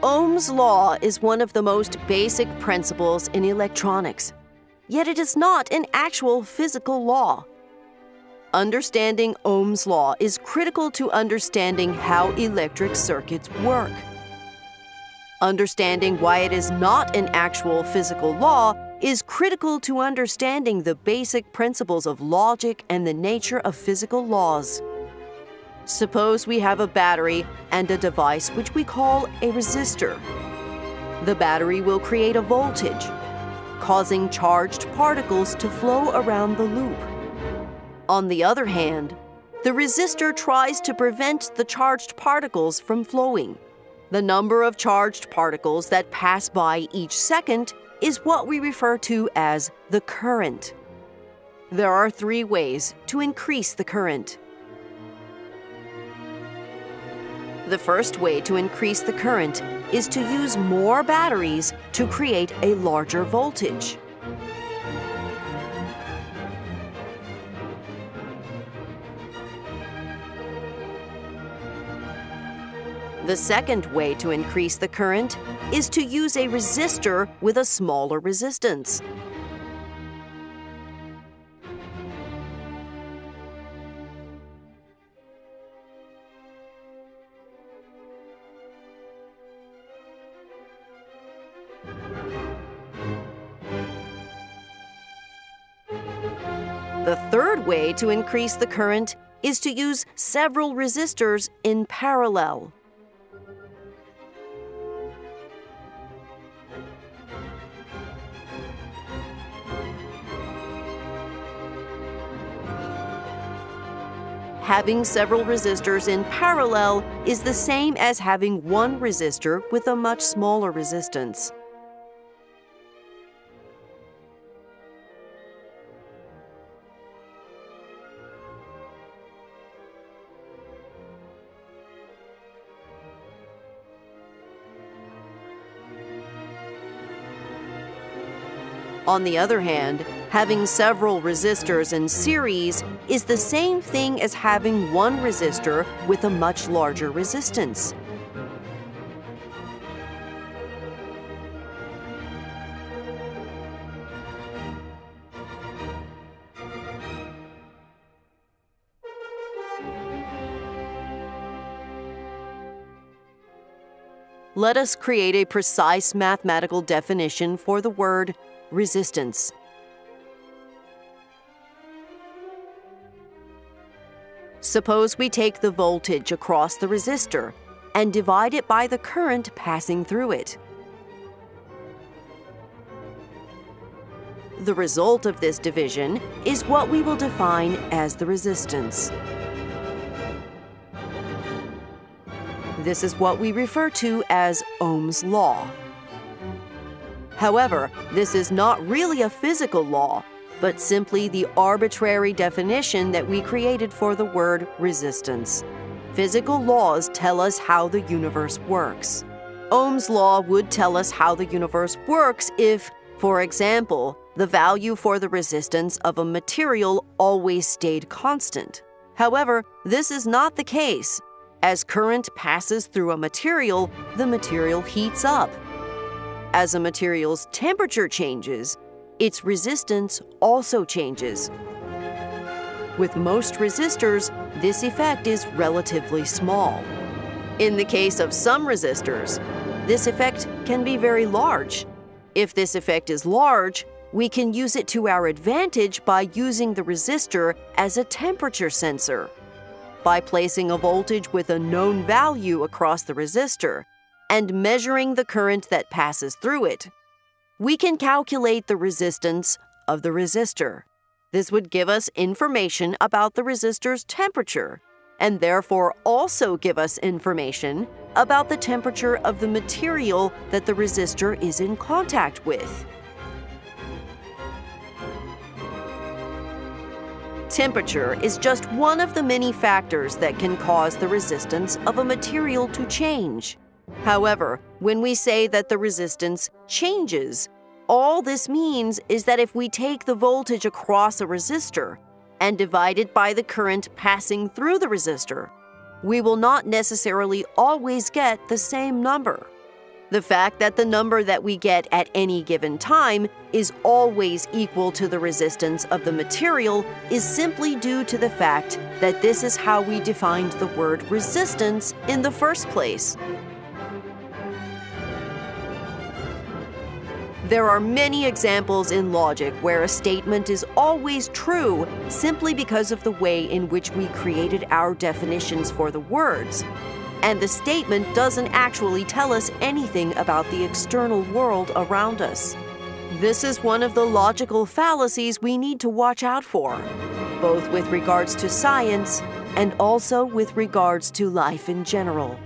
Ohm's law is one of the most basic principles in electronics, yet it is not an actual physical law. Understanding Ohm's law is critical to understanding how electric circuits work. Understanding why it is not an actual physical law is critical to understanding the basic principles of logic and the nature of physical laws. Suppose we have a battery and a device which we call a resistor. The battery will create a voltage, causing charged particles to flow around the loop. On the other hand, the resistor tries to prevent the charged particles from flowing. The number of charged particles that pass by each second is what we refer to as the current. There are 3 ways to increase the current. The first way to increase the current is to use more batteries to create a larger voltage. The second way to increase the current is to use a resistor with a smaller resistance. The third way to increase the current is to use several resistors in parallel. Having several resistors in parallel is the same as having one resistor with a much smaller resistance. On the other hand, having several resistors in series is the same thing as having one resistor with a much larger resistance. Let us create a precise mathematical definition for the word resistance. Suppose we take the voltage across the resistor and divide it by the current passing through it. The result of this division is what we will define as the resistance. This is what we refer to as Ohm's law. However, this is not really a physical law, but simply the arbitrary definition that we created for the word resistance. Physical laws tell us how the universe works. Ohm's law would tell us how the universe works if, for example, the value for the resistance of a material always stayed constant. However, this is not the case. As current passes through a material, the material heats up. As a material's temperature changes, its resistance also changes. With most resistors, this effect is relatively small. In the case of some resistors, this effect can be very large. If this effect is large, we can use it to our advantage by using the resistor as a temperature sensor. By placing a voltage with a known value across the resistor and measuring the current that passes through it, we can calculate the resistance of the resistor. This would give us information about the resistor's temperature, and therefore also give us information about the temperature of the material that the resistor is in contact with. Temperature is just one of the many factors that can cause the resistance of a material to change. However, when we say that the resistance changes, all this means is that if we take the voltage across a resistor and divide it by the current passing through the resistor, we will not necessarily always get the same number. The fact that the number that we get at any given time is always equal to the resistance of the material is simply due to the fact that this is how we defined the word resistance in the first place. There are many examples in logic where a statement is always true simply because of the way in which we created our definitions for the words. And the statement doesn't actually tell us anything about the external world around us. This is one of the logical fallacies we need to watch out for, both with regards to science and also with regards to life in general.